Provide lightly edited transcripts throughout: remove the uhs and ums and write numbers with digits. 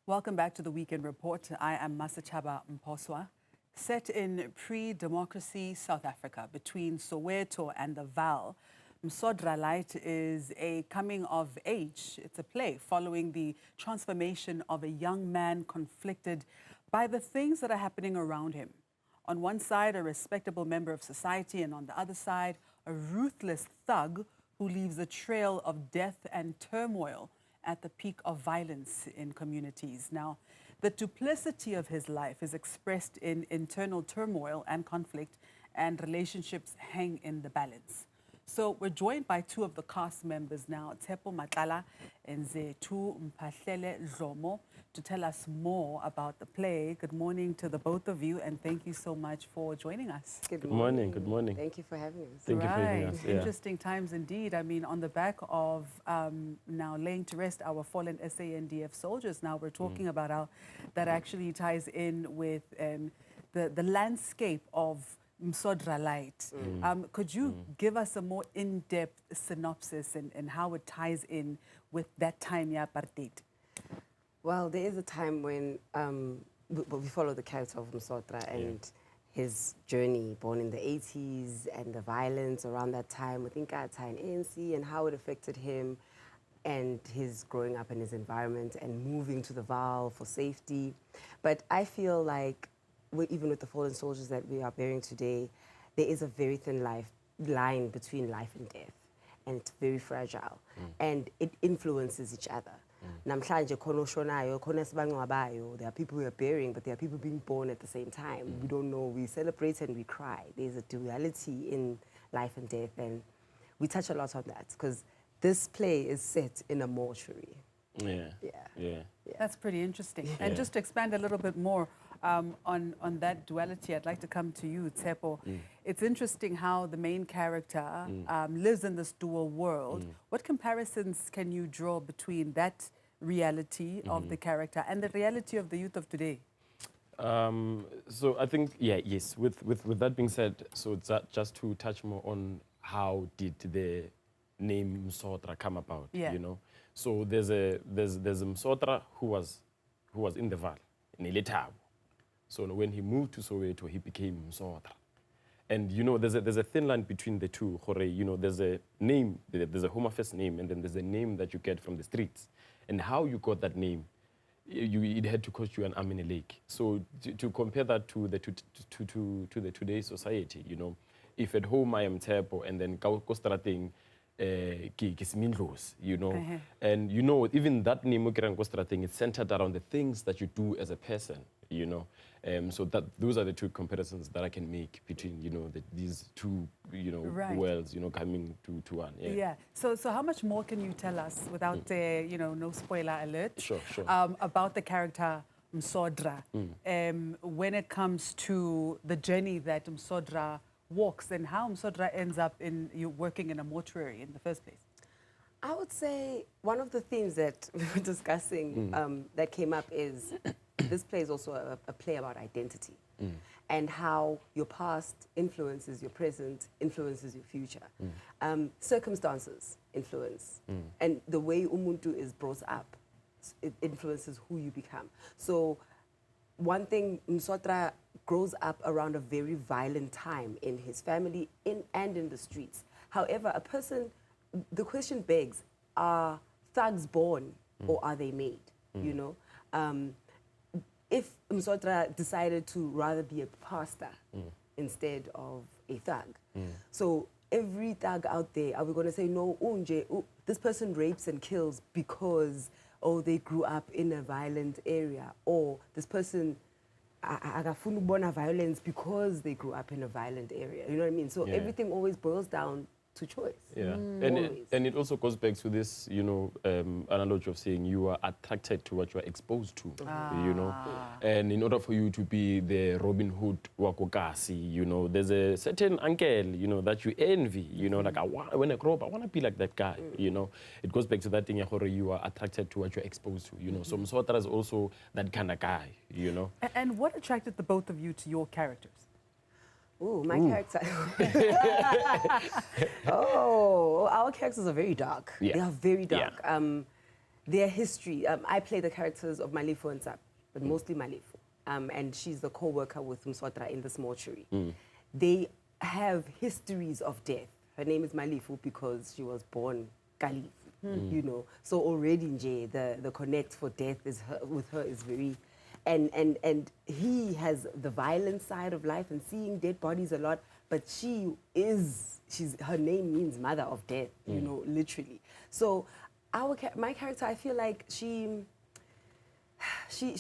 Welcome back to the Weekend Report. I am Masechaba Mposwa. Set in pre-democracy South Africa between Soweto and the Vaal, Msodra Lite is a coming of age. It's a play following the transformation of a young man conflicted by the things that are happening around him. On one side, a respectable member of society, and on the other side, a ruthless thug who leaves a trail of death and turmoil at the peak of violence in communities. Now, the duplicity of his life is expressed in internal turmoil and conflict, and relationships hang in the balance. So we're joined by two of the cast members now, Tshepo, Matlala, and Zethu, Mphahlele-Dhlomo, to tell us more about the play. Good morning to the both of you, and thank you so much for joining us. Good morning. Good morning. Thank you for having us. Thank you for having us. Yeah. Interesting times indeed. I mean, on the back of now laying to rest our fallen SANDF soldiers, now we're talking about how that actually ties in with the landscape of Msodra Lite. Could you give us a more in-depth synopsis and how it ties in with that time, apartheid? Well, there is a time when we follow the character of Msodra and his journey, born in the 80s, and the violence around that time with Inkatha and ANC, and how it affected him and his growing up in his environment and moving to the Vaal for safety. But I feel like even with the fallen soldiers that we are bearing today, there is a very thin line between life and death, and it's very fragile, and it influences each other. Namhlanje khona oshonayo, khona esibangcwabayo. There are people we are burying, but there are people being born at the same time. We don't know. We celebrate and we cry. There's a duality in life and death, and we touch a lot on that because this play is set in a mortuary. Yeah. That's pretty interesting. And just to expand a little bit more on that duality, I'd like to come to you, Tshepo. It's interesting how the main character lives in this dual world. What comparisons can you draw between that reality of the character and the reality of the youth of today? So I think, yes. With that being said, so just to touch more on how did the name Msodra come about, you know? So there's a Msodra who was in the Vaal, in Zethu. So when he moved to Soweto, he became Msodra. And you know, there's a thin line between the two. You know, there's a name, there's a Home Affairs name, and then there's a name that you get from the streets. And how you got that name, it had to cost you an arm and a leg. So to compare that to the today's society, you know, if at home I am Tshepo and then go strating, you know, and you know, even that name thing is centered around the things that you do as a person, you know. So those are the two comparisons that I can make between, you know, these two, you know, worlds, you know, coming to one. So how much more can you tell us without, you know, no spoiler alert? Sure. About the character Msodra, when it comes to the journey that Msodra walks and how Msodra ends up working in a mortuary in the first place? I would say one of the themes that we were discussing that came up is this play is also a play about identity and how your past influences your present, influences your future. Circumstances influence, and the way umuntu is brought up, it influences who you become. So one thing, Msodra grows up around a very violent time in his family and in the streets. However, the question begs, are thugs born or are they made, you know? If Msodra decided to rather be a pastor instead of a thug, so every thug out there, are we going to say, no, this person rapes and kills because, they grew up in a violent area, or this person agafuna violence because they grew up in a violent area, you know what I mean? So everything always boils down to choice. And it also goes back to this, you know, analogy of saying you are attracted to what you are exposed to, you know. And in order for you to be the Robin Hood wakokasi, you know, there's a certain uncle, you know, that you envy, you know, like when I grow up, I want to be like that guy, you know. It goes back to that thing, you are attracted to what you're exposed to, you know. So Msodra is also that kind of guy, you know. And what attracted the both of you to your characters? My character. Our characters are very dark. They are very dark. their history. I play the characters of Malifu and Tsap, but mostly Malifu. And she's the co-worker with Msodra in this mortuary. They have histories of death. Her name is Malifu because she was born Kalifu, you know. So already, Nje, the connect for death with her is very... And he has the violent side of life and seeing dead bodies a lot, but her name means mother of death, you know, literally. So my character, I feel like she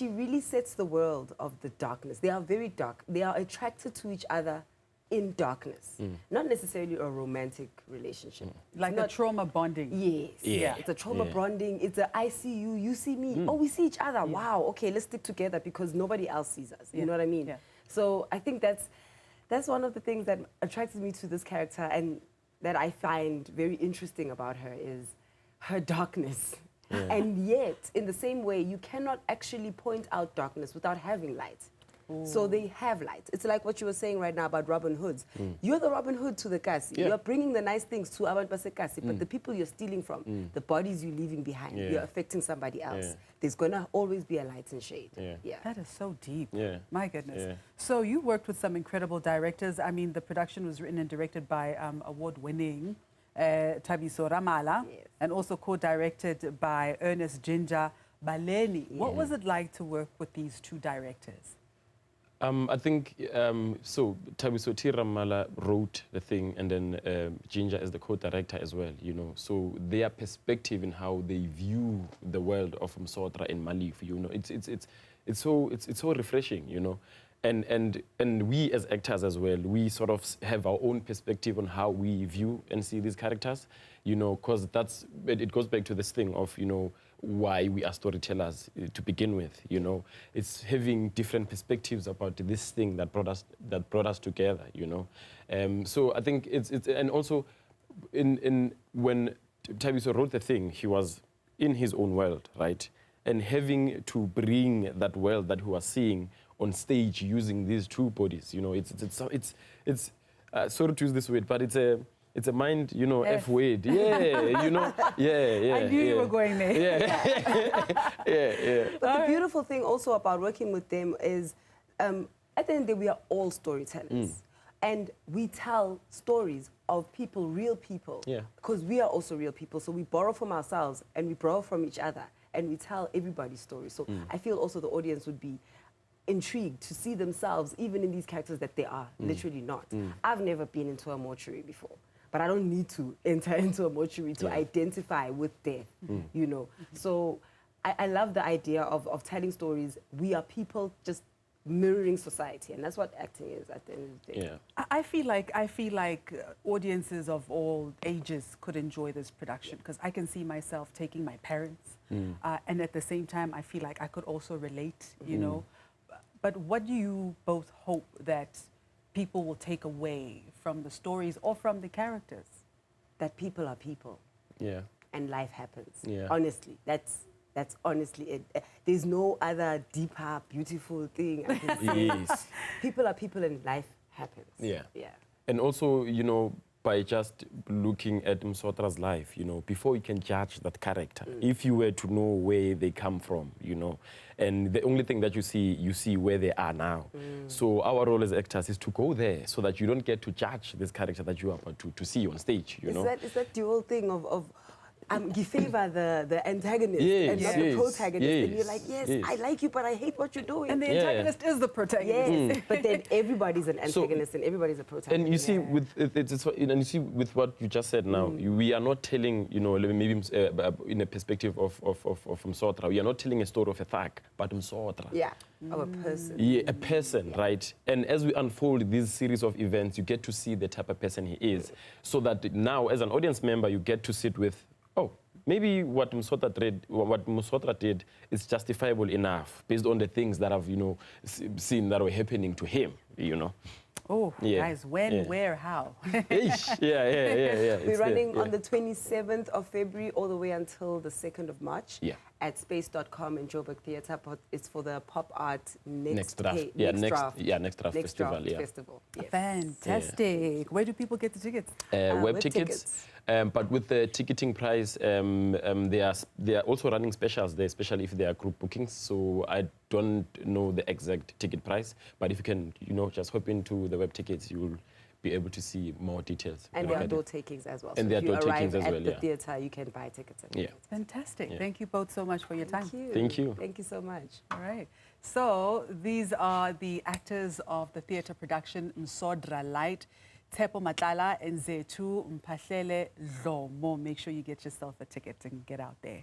really sets the world of the darkness. They are very dark. They are attracted to each other in darkness. Not necessarily a romantic relationship. Like a trauma bonding. Yes. Yeah. It's a trauma bonding. It's a I see you, you see me. Oh, we see each other. Wow. Okay, let's stick together because nobody else sees us. You know what I mean? Yeah. So I think that's one of the things that attracted me to this character and that I find very interesting about her is her darkness. And yet, in the same way, you cannot actually point out darkness without having light. So they have light. It's like what you were saying right now about Robin Hoods. You're the Robin Hood to the Kasi. You're bringing the nice things to Abantu Basekasi, but the people you're stealing from, the bodies you're leaving behind, you're affecting somebody else. There's going to always be a light and shade. That is so deep. My goodness. Yeah. So you worked with some incredible directors. I mean, the production was written and directed by award-winning Thabiso Ramala, and also co-directed by Ernest Ginger Baleni. What was it like to work with these two directors? I think, so Thabiso Ramala wrote the thing, and then Ginger is the co-director as well, you know. So their perspective in how they view the world of Msodra and Malifu, you know, it's so refreshing, you know. And we as actors as well, we sort of have our own perspective on how we view and see these characters, you know, because it goes back to this thing of, you know, why we are storytellers to begin with, you know. It's having different perspectives about this thing that brought us together, you know. So I think and also when Thabiso wrote the thing, he was in his own world, right? And having to bring that world that he was seeing on stage using these two bodies, you know, it's sorry to use this word, but it's a mind, you know, F word. Yeah, you know, yeah. I knew you were going there. Yeah. But the beautiful thing also about working with them is, at the end of the day, we are all storytellers. And we tell stories of people, real people. Yeah. Because we are also real people. So we borrow from ourselves and we borrow from each other. And we tell everybody's story. So I feel also the audience would be intrigued to see themselves even in these characters that they are literally not. I've never been into a mortuary before, but I don't need to enter into a mortuary to identify with death, you know. So I love the idea of telling stories. We are people just mirroring society, and that's what acting is at the end of the day. Yeah. I feel like audiences of all ages could enjoy this production because I can see myself taking my parents, and at the same time, I feel like I could also relate, you know. But what do you both hope that people will take away from the stories or from the characters? That people are people. Yeah. And life happens. Yeah. Honestly, that's honestly it. There's no other deeper, beautiful thing I can say. Yes. People are people and life happens. Yeah. Yeah. And also, you know, by just looking at Msodra's life, you know, before you can judge that character, if you were to know where they come from, you know, and the only thing that you see where they are now. So our role as actors is to go there so that you don't get to judge this character that you are about to see on stage, you know. Is that dual thing of you favor the antagonist and not the protagonist, and you're like, yes, I like you, but I hate what you're doing. And the antagonist is the protagonist. Yes, but then everybody's an antagonist and everybody's a protagonist. And you see, with what you just said now, we are not telling, you know, maybe in a perspective of Msodra, we are not telling a story of a thug, but Msodra. Yeah, of a person. Yeah, a person, right? And as we unfold this series of events, you get to see the type of person he is, so that now, as an audience member, you get to sit with, oh, maybe what Msodra did is justifiable enough based on the things that I've, you know, seen that were happening to him, you know. Oh, guys, when, where, how? We're running on the 27th of February all the way until the 2nd of March. Yeah. at space.com in Joburg Theatre. It's for the Pop Art Next Draft. Next Draft Festival. Festival. Yes. Fantastic. Yeah. Where do people get the tickets? Web tickets. But with the ticketing price, they are also running specials there, especially if they are group bookings. So I don't know the exact ticket price, but if you can, just hop into the web tickets, you will be able to see more details. And there are door takings as well. And there are door takings as well. If you arrive at the theatre, you can buy tickets. Fantastic. Yeah. Thank you both so much for your time. Thank you. Thank you so much. All right. So these are the actors of the theatre production Msodra Lite, Tshepo, Matlala, and Zethu, Mphahlele-Dhlomo. Make sure you get yourself a ticket and get out there.